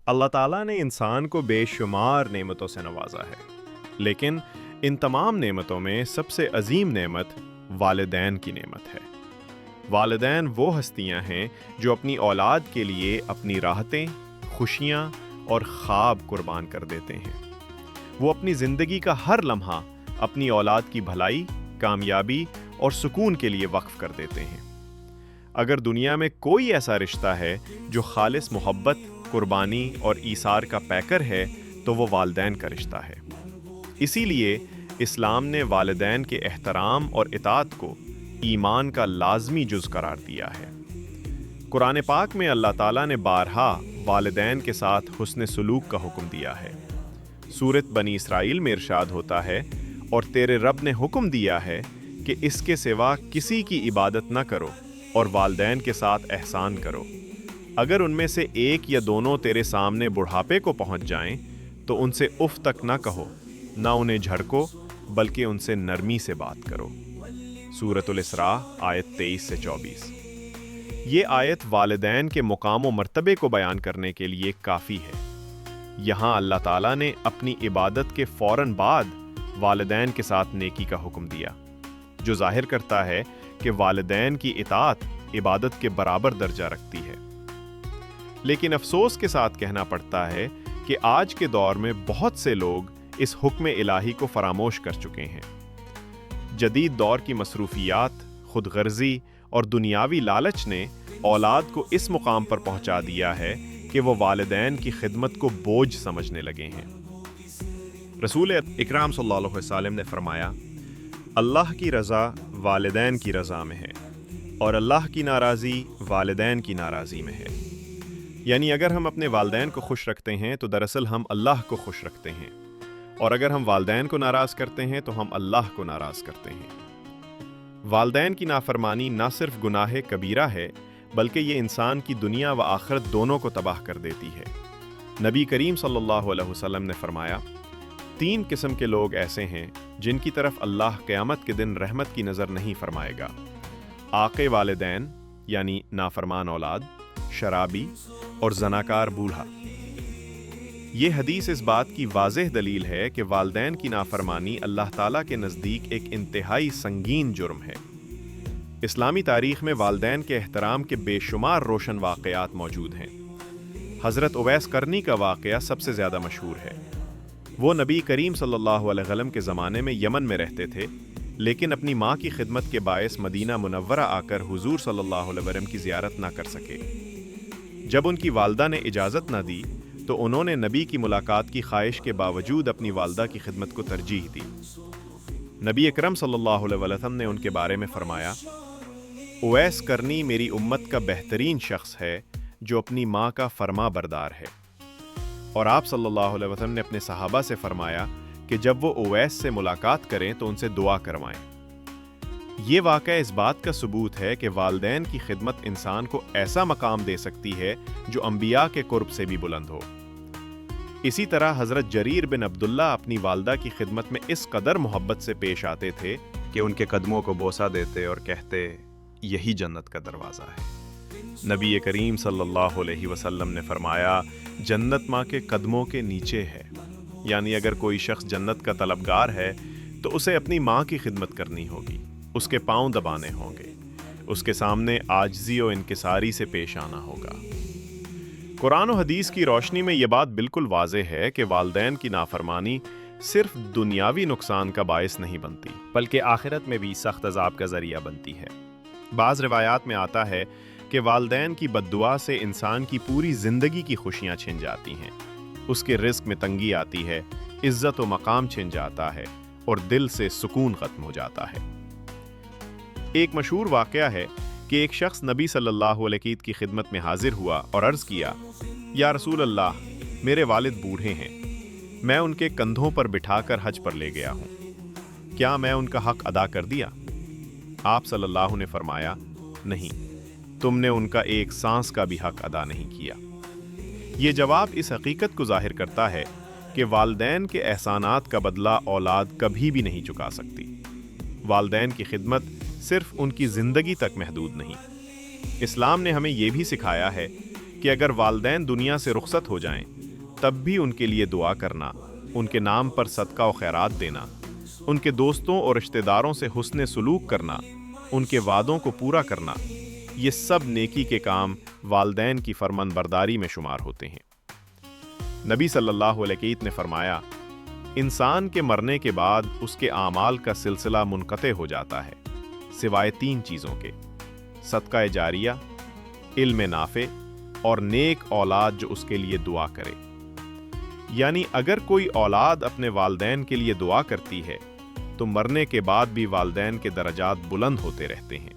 اللہ تعالیٰ نے انسان کو بے شمار نعمتوں سے نوازا ہے، لیکن ان تمام نعمتوں میں سب سے عظیم نعمت والدین کی نعمت ہے۔ والدین وہ ہستیاں ہیں جو اپنی اولاد کے لیے اپنی راحتیں، خوشیاں اور خواب قربان کر دیتے ہیں۔ وہ اپنی زندگی کا ہر لمحہ اپنی اولاد کی بھلائی، کامیابی اور سکون کے لیے وقف کر دیتے ہیں۔ اگر دنیا میں کوئی ایسا رشتہ ہے جو خالص محبت، قربانی اور ایثار کا پیکر ہے تو وہ والدین کا رشتہ ہے۔ اسی لیے اسلام نے والدین کے احترام اور اطاعت کو ایمان کا لازمی جز قرار دیا ہے۔ قرآن پاک میں اللہ تعالیٰ نے بارہا والدین کے ساتھ حسن سلوک کا حکم دیا ہے۔ سورۃ بنی اسرائیل میں ارشاد ہوتا ہے، اور تیرے رب نے حکم دیا ہے کہ اس کے سوا کسی کی عبادت نہ کرو اور والدین کے ساتھ احسان کرو۔ اگر ان میں سے ایک یا دونوں تیرے سامنے بڑھاپے کو پہنچ جائیں تو ان سے اف تک نہ کہو، نہ انہیں جھڑکو بلکہ ان سے نرمی سے بات کرو۔ سورۃ الاسراء آیت 23 سے 24۔ یہ آیت والدین کے مقام و مرتبے کو بیان کرنے کے لیے کافی ہے۔ یہاں اللہ تعالیٰ نے اپنی عبادت کے فوراً بعد والدین کے ساتھ نیکی کا حکم دیا، جو ظاہر کرتا ہے کہ والدین کی اطاعت عبادت کے برابر درجہ رکھتی ہے۔ لیکن افسوس کے ساتھ کہنا پڑتا ہے کہ آج کے دور میں بہت سے لوگ اس حکم الہی کو فراموش کر چکے ہیں۔ جدید دور کی مصروفیات، خود غرضی اور دنیاوی لالچ نے اولاد کو اس مقام پر پہنچا دیا ہے کہ وہ والدین کی خدمت کو بوجھ سمجھنے لگے ہیں۔ رسول اکرام صلی اللہ علیہ وسلم نے فرمایا، اللہ کی رضا والدین کی رضا میں ہے اور اللہ کی ناراضی والدین کی ناراضی میں ہے۔ یعنی اگر ہم اپنے والدین کو خوش رکھتے ہیں تو دراصل ہم اللہ کو خوش رکھتے ہیں، اور اگر ہم والدین کو ناراض کرتے ہیں تو ہم اللہ کو ناراض کرتے ہیں۔ والدین کی نافرمانی نہ صرف گناہ کبیرہ ہے بلکہ یہ انسان کی دنیا و آخرت دونوں کو تباہ کر دیتی ہے۔ نبی کریم صلی اللہ علیہ وسلم نے فرمایا، 3 قسم کے لوگ ایسے ہیں جن کی طرف اللہ قیامت کے دن رحمت کی نظر نہیں فرمائے گا: عاق والدین یعنی نافرمان اولاد، شرابی اور زناکار بوڑھا۔ یہ حدیث اس بات کی واضح دلیل ہے کہ والدین کی نافرمانی اللہ تعالیٰ کے نزدیک ایک انتہائی سنگین جرم ہے۔ اسلامی تاریخ میں والدین کے احترام کے بے شمار روشن واقعات موجود ہیں۔ حضرت اویس قرنی کا واقعہ سب سے زیادہ مشہور ہے۔ وہ نبی کریم صلی اللہ علیہ وسلم کے زمانے میں یمن میں رہتے تھے، لیکن اپنی ماں کی خدمت کے باعث مدینہ منورہ آ کر حضور صلی اللہ علیہ وسلم کی زیارت نہ کر سکے۔ جب ان کی والدہ نے اجازت نہ دی تو انہوں نے نبی کی ملاقات کی خواہش کے باوجود اپنی والدہ کی خدمت کو ترجیح دی۔ نبی اکرم صلی اللہ علیہ وسلم نے ان کے بارے میں فرمایا، اویس قرنی میری امت کا بہترین شخص ہے جو اپنی ماں کا فرما بردار ہے۔ اور آپ صلی اللہ علیہ وسلم نے اپنے صحابہ سے فرمایا کہ جب وہ اویس سے ملاقات کریں تو ان سے دعا کروائیں۔ یہ واقعہ اس بات کا ثبوت ہے کہ والدین کی خدمت انسان کو ایسا مقام دے سکتی ہے جو انبیاء کے قرب سے بھی بلند ہو۔ اسی طرح حضرت جریر بن عبداللہ اپنی والدہ کی خدمت میں اس قدر محبت سے پیش آتے تھے کہ ان کے قدموں کو بوسہ دیتے اور کہتے، یہی جنت کا دروازہ ہے۔ نبی کریم صلی اللہ علیہ وسلم نے فرمایا، جنت ماں کے قدموں کے نیچے ہے۔ یعنی اگر کوئی شخص جنت کا طلبگار ہے تو اسے اپنی ماں کی خدمت کرنی ہوگی، اس کے پاؤں دبانے ہوں گے، اس کے سامنے عاجزی و انکساری سے پیش آنا ہوگا۔ قرآن و حدیث کی روشنی میں یہ بات بالکل واضح ہے کہ والدین کی نافرمانی صرف دنیاوی نقصان کا باعث نہیں بنتی بلکہ آخرت میں بھی سخت عذاب کا ذریعہ بنتی ہے۔ بعض روایات میں آتا ہے کہ والدین کی بد دعا سے انسان کی پوری زندگی کی خوشیاں چھن جاتی ہیں، اس کے رزق میں تنگی آتی ہے، عزت و مقام چھن جاتا ہے اور دل سے سکون ختم ہو جاتا ہے۔ ایک مشہور واقعہ ہے کہ ایک شخص نبی صلی اللہ علیہ وسلم کی خدمت میں حاضر ہوا اور عرض کیا، یا رسول اللہ، میرے والد بوڑھے ہیں، میں ان کے کندھوں پر بٹھا کر حج پر لے گیا ہوں، کیا میں ان کا حق ادا کر دیا؟ آپ صلی اللہ نے فرمایا، نہیں، تم نے ان کا ایک سانس کا بھی حق ادا نہیں کیا۔ یہ جواب اس حقیقت کو ظاہر کرتا ہے کہ والدین کے احسانات کا بدلہ اولاد کبھی بھی نہیں چکا سکتی۔ والدین کی خدمت صرف ان کی زندگی تک محدود نہیں، اسلام نے ہمیں یہ بھی سکھایا ہے کہ کہ اگر والدین دنیا سے رخصت ہو جائیں تب بھی ان کے لیے دعا کرنا، ان کے نام پر صدقہ و خیرات دینا، ان کے دوستوں اور رشتہ داروں سے حسن سلوک کرنا، ان کے وعدوں کو پورا کرنا، یہ سب نیکی کے کام والدین کی فرمان برداری میں شمار ہوتے ہیں۔ نبی صلی اللہ علیہ وسلم نے فرمایا، انسان کے مرنے کے بعد اس کے اعمال کا سلسلہ منقطع ہو جاتا ہے سوائے 3 چیزوں کے: صدقہ جاریہ، علم نافع اور نیک اولاد جو اس کے لیے دعا کرے۔ یعنی اگر کوئی اولاد اپنے والدین کے لیے دعا کرتی ہے تو مرنے کے بعد بھی والدین کے درجات بلند ہوتے رہتے ہیں۔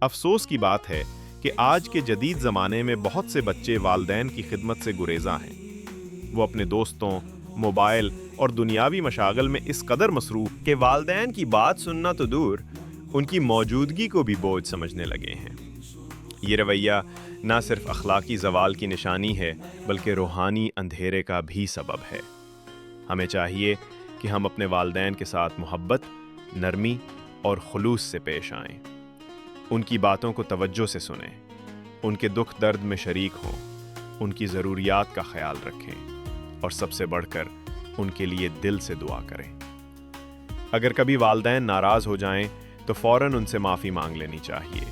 افسوس کی بات ہے کہ آج کے جدید زمانے میں بہت سے بچے والدین کی خدمت سے گریزاں ہیں۔ وہ اپنے دوستوں، موبائل اور دنیاوی مشاغل میں اس قدر مصروف کہ والدین کی بات سننا تو دور، ان کی موجودگی کو بھی بوجھ سمجھنے لگے ہیں۔ یہ رویہ نہ صرف اخلاقی زوال کی نشانی ہے بلکہ روحانی اندھیرے کا بھی سبب ہے۔ ہمیں چاہیے کہ ہم اپنے والدین کے ساتھ محبت، نرمی اور خلوص سے پیش آئیں، ان کی باتوں کو توجہ سے سنیں، ان کے دکھ درد میں شریک ہوں، ان کی ضروریات کا خیال رکھیں اور سب سے بڑھ کر ان کے لیے دل سے دعا کریں۔ اگر کبھی والدین ناراض ہو جائیں تو فوراً ان سے معافی مانگ لینی چاہیے،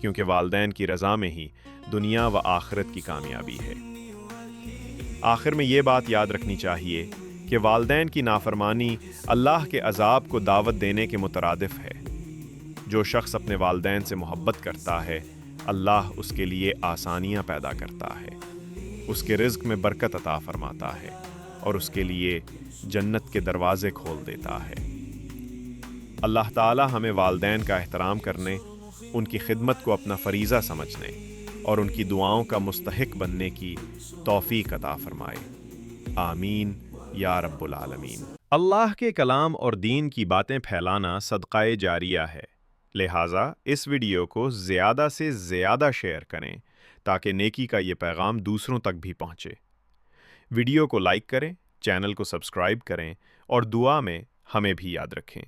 کیونکہ والدین کی رضا میں ہی دنیا و آخرت کی کامیابی ہے۔ آخر میں یہ بات یاد رکھنی چاہیے کہ والدین کی نافرمانی اللہ کے عذاب کو دعوت دینے کے مترادف ہے۔ جو شخص اپنے والدین سے محبت کرتا ہے، اللہ اس کے لیے آسانیاں پیدا کرتا ہے، اس کے رزق میں برکت عطا فرماتا ہے اور اس کے لیے جنت کے دروازے کھول دیتا ہے۔ اللہ تعالی ہمیں والدین کا احترام کرنے، ان کی خدمت کو اپنا فریضہ سمجھنے اور ان کی دعاؤں کا مستحق بننے کی توفیق عطا فرمائے۔ آمین یا رب العالمین۔ اللہ کے کلام اور دین کی باتیں پھیلانا صدقہ جاریہ ہے، لہٰذا اس ویڈیو کو زیادہ سے زیادہ شیئر کریں تاکہ نیکی کا یہ پیغام دوسروں تک بھی پہنچے۔ ویڈیو کو لائک کریں، چینل کو سبسکرائب کریں اور دعا میں ہمیں بھی یاد رکھیں۔